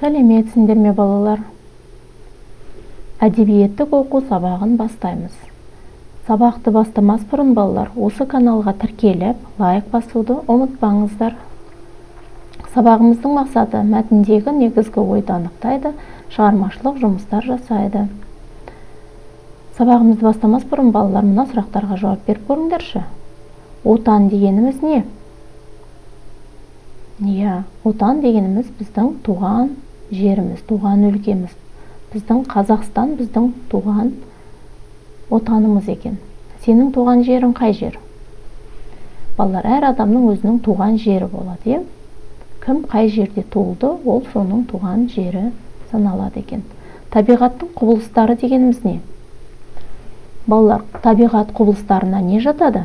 Сәлеметсіңдер ме балалар? Әдебиеттік оқу сабағын бастаймыз. Сабақты бастамас бұрын балалар, осы каналға тіркеліп, лайк басуды ұмытпаңыздар. Сабағымыздың мақсаты мәтіндегі негізгі ойды анықтайды, шығармашылық жұмыстар жасайды. Сабағымызды бастамас бұрын балалар мына сұрақтарға жауап беріп көріңдерші. Отан дегеніміз не? Отан дегеніміз біздің туған жеріміз, туған өлкеміз. Біздің Қазақстан, біздің туған отанымыз екен. Сенің туған жерің қай жер? Балалар, әр адамның өзінің туған жері болады, Кім қай жерде туылды, ол соның туған жері саналады екен. Табиғаттың құбылыстары дегеніміз не? Балалар, табиғат құбылыстарына не жатады?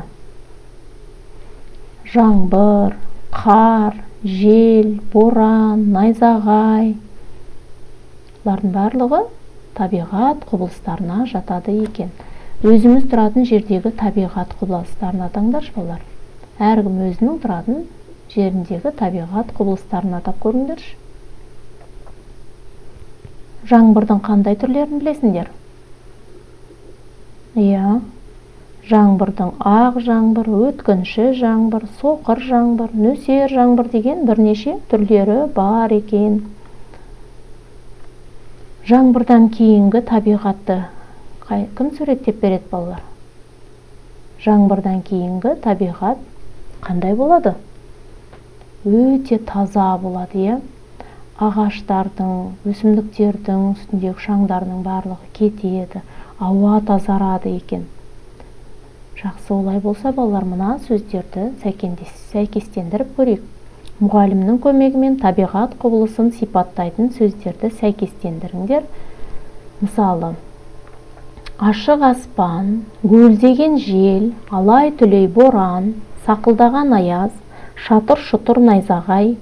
Жаңбыр, қар, жел, боран, найзағай. Бұлардың барлығы табиғат құбылыстарына жатады екен. Өзіміз тұратын жердегі табиғат құбылыстарын атаңдаршы балалар. Әркім өзінің тұратын жеріндегі табиғат құбылыстарын атап көріңдерші. Жаңбырдың қандай түрлерін білесіңдер? Жаңбырдың ақ жаңбыр, өткінші жаңбыр, соқыр жаңбыр, нөсер жаңбыр деген бірнеше түрлері бар екен. Жаңбырдан кейінгі табиғатты кім суреттеп береді балалар? Жаңбырдан кейінгі табиғат қандай болады? Өте таза болады, Ағаштардың, өсімдіктердің үстіндегі шаңдарының барлығы кетеді, ауа тазарады екен. Жақсы, олай болса балалар, мына сөздерді сәйкестендіріп көрейік. Мұғалімнің көмегімен табиғат құбылысын сипаттайтын сөздерді сәйкестендіріңдер. Мысалы, ашық аспан, гүлдеген жел, алай-түлей боран, сақылдаған аяз, шатыр-шұтыр найзағай,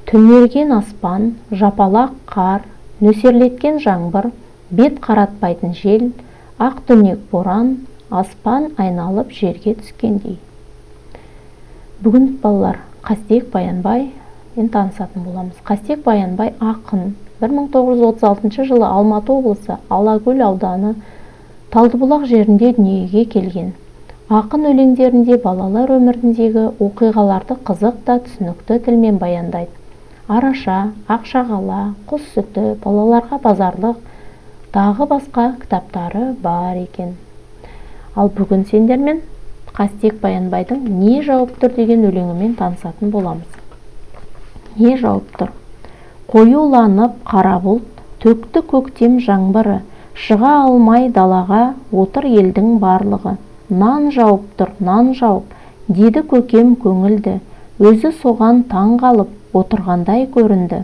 түнерген аспан, жапалақ қар, нөсерлеткен жаңбыр, бет қаратпайтын жел, ақ түнек боран, аспан айналып жерге түскендей. Бүгін балалар, Қастек Баянбай танысатын боламыз. Қастек Баянбай ақын 1936 жылы Алматы облысы Алакөл ауданы Талдыбұлақ жерінде дүниеге келген. Ақын өлеңдерінде балалар өміріндегі оқиғаларды қызық та түсінікті тілмен баяндайды. Араша, Ақшағала, Құс сүті, балаларға базарлық, тағы басқа кітаптары бар екен. Ал бүгін сендермен Қастек Баянбайдың «Не жауып тұр» деген өлеңімен танысатын боламыз. Не жауып тұр? Қоюланып қара бұлт, төкті көктем жаңбыры, шыға алмай далаға отыр елдің барлығы. Нан жауып тұр, нан жауып, деді көкем көңілді, өзі соған таң қалып отырғандай көрінді.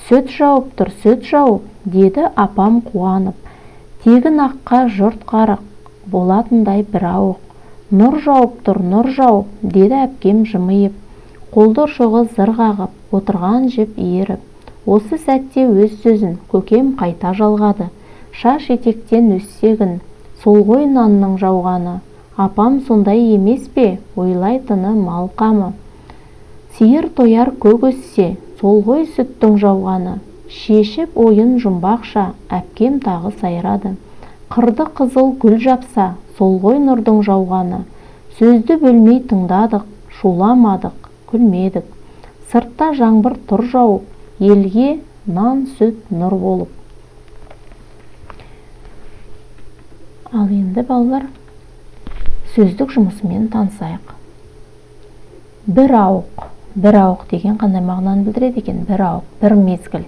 Сүт жауып тұр, сүт жауып, деді апам қуанып, тегін аққа жұрт қарық, болатындай бір ауық. Нұр жауып тұр, нұр жауып, деді әпкем жымиып, қолды ұшығы зыр қағып, отырған жіп иіріп. Осы сәтте өз сөзін көкем қайта жалғады. Шаш етектен өссегін, сол ғой нанның жауғаны. Апам сондай емес пе, ойлайтыны мал қамы. Сиыр тояр көк өссе, сол ғой сүттің жауғаны. Шешіп ойын жұмбақша, әпкем тағы сайрады. Қырды қызыл гүл жапса, сол ғой нұрдың жауғаны. Сөзді бөлмей тыңдадық, шуламадық, күлмедік. Сыртта жаңбыр тұр жауып, елге нан сүт нұр болып. Ал енді балалар, сөздік жұмысымен танысайық. Бір ауық деген қандай мағынаны білдіреді екен? Бір ауық, бір мезгіл.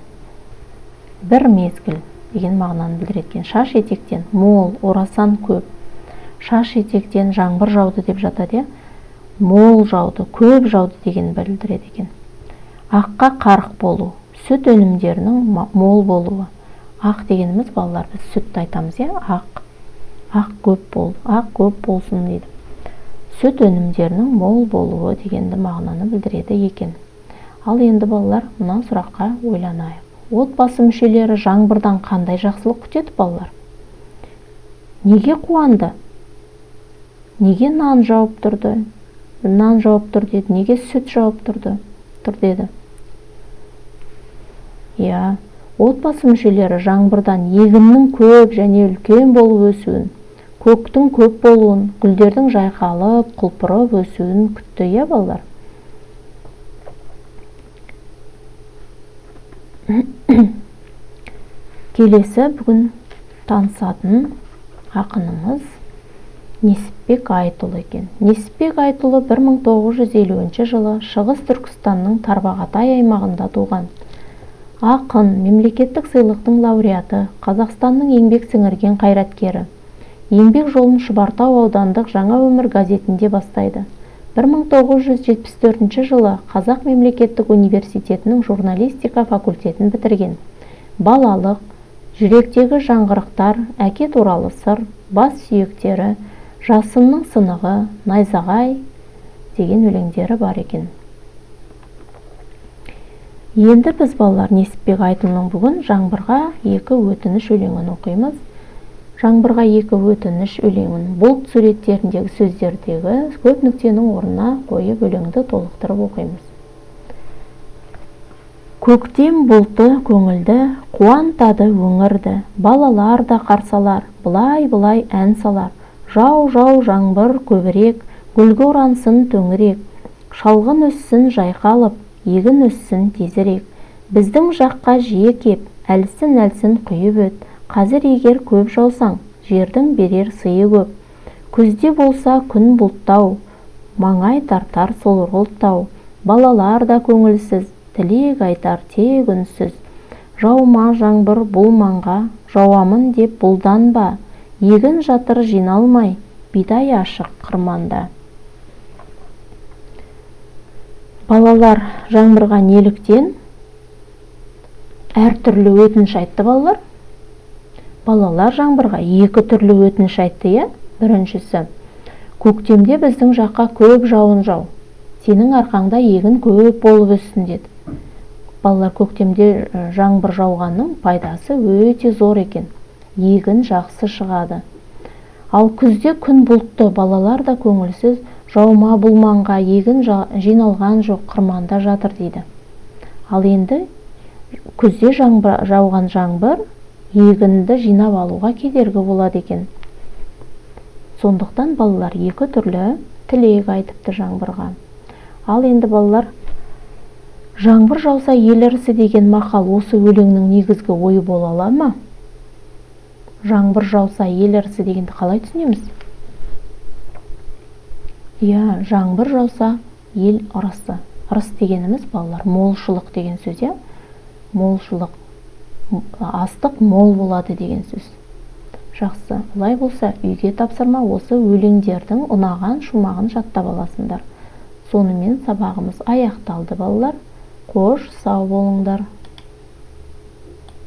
Бір мезгіл деген мағынаны білдіреді екен. Шаш етектен мол, орасан көп. Шаш етектен жаңбыр жауды деп жатады, мол жауды, көп жауды деген білдіреді екен. Аққа қарық болу, сүт өнімдерінің мол болуы. Ақ дегеніміз балалар, біз сүтті айтамыз, ақ көп болсын дейді. Сүт өнімдерінің мол болуы дегенді мағынаны білдіреді екен. Ал енді балалар, мына сұраққа ойланайық. Отбасы мүшелері жаңбырдан қандай жақсылық күтеді балалар? Неге қуанды? Неге нан жауып тұрды? Нан жауып тұр деді. Неге сүт жауып тұр деді? Отбасы мүшелері жаңбырдан егіннің көп және үлкен болып өсуін, көктің көп болуын, гүлдердің жайқалып, құлпырып өсуін күтті, иә балалар? Келесі бүгін танысатын ақынымыз Несіпбек Айтұлы екен. Несіпбек Айтұлы 1950 жылы Шығыс Түркістанның Тарбағатай аймағында туған. Ақын, мемлекеттік сыйлықтың лауреаты, Қазақстанның еңбек сіңірген қайраткері. Еңбек жолын Шұбартау аудандық Жаңа өмір газетінде бастайды. 1974 жылы Қазақ мемлекеттік университетінің журналистика факультетін бітірген. Балалық, жүректегі жаңғырықтар, әке туралы сыр, бас сүйектері, жасынның сынығы, найзағай деген өлеңдері бар екен. Енді біз балалар Несіпбек Айтұлының бүгін жаңбырға екі өтініш өлеңін оқимыз. Жаңбырға екі өтініш өлеңін бұлт суреттеріндегі сөздердегі көп нүктенің орнына қойып өлеңді толықтырып оқимыз. Көктем бұлты көңілді, қуантады өңірді, балалар да қарсалар, былай-былай ән салар. Жау-жау жаңбыр көбірек, гүлге орансын төңірек, шалғын өссін жайқалып, егін өссін тезірек. Біздің жаққа жиі кеп, әлсін-әлсін құйып өт, қазір егер көп жаусаң, жердің берер сыйы көп. Күзде болса күн бұлттау, маңай тартар сол ғұлттау, балалар да көңілсіз, тілек айтар тек үнсіз. Жаума жаңбыр бұл маңға, жауамын деп бұлданба, егін жатыр жиналмай, бидай ашық қырманда. Балалар жаңбырға неліктен әртүрлі өтініш айтты балалар? Балалар жаңбырға екі түрлі өтініш айтты, е? Біріншісі, көктемде біздің жаққа көп жауын жау, сенің арқаңда егін көп болып өссін деді. Балалар, көктемде жаңбыр жауғанның пайдасы өте зор екен. Егін жақсы шығады. Ал күзде күн бұлтты, балалар да көңілсіз, жаума бұл маңға, егін жиналған жоқ, қырманда жатыр дейді. Ал енді күзде жауған жаңбыр егінді жинап алуға кедергі болады екен. Сондықтан балалар екі түрлі тілек айтыпты жаңбырға. Ал енді балалар, жаңбыр жауса ел ірісі деген мақал осы өлеңнің негізгі ойы бола ала ма? Жаңбыр жауса ел ірісі дегенді қалай түсінеміз? Иә, жаңбыр жауса ел ырысы. Ырыс дегеніміз балалар молшылық деген сөз, иә? Молшылық, астық мол болады деген сөз. Жақсы, олай болса үйге тапсырма осы өлеңдердің ұнаған шумағын жаттап аласыңдар. Сонымен сабағымыз аяқталды балалар. Қош, сау болыңдар.